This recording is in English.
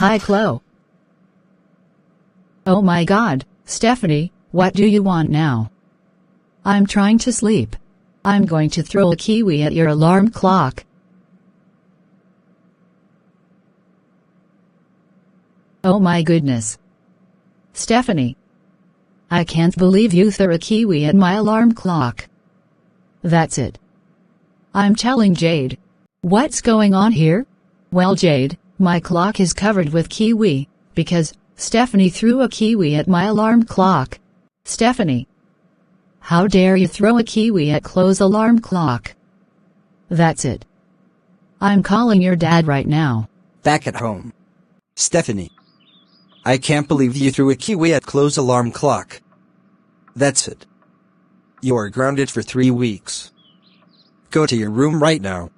Hi, Chloe. Oh my God, Stephanie, what do you want now? I'm trying to sleep. I'm going to throw a kiwi at your alarm clock. Oh my goodness. Stephanie. I can't believe you threw a kiwi at my alarm clock. That's it. I'm telling Jade. What's going on here? Well, Jade, my clock is covered with kiwi, because Stephanie threw a kiwi at my alarm clock. Stephanie. How dare you throw a kiwi at Chloe's alarm clock? That's it. I'm calling your dad right now. Back at home. Stephanie. I can't believe you threw a kiwi at Chloe's alarm clock. That's it. You're grounded for 3 weeks. Go to your room right now.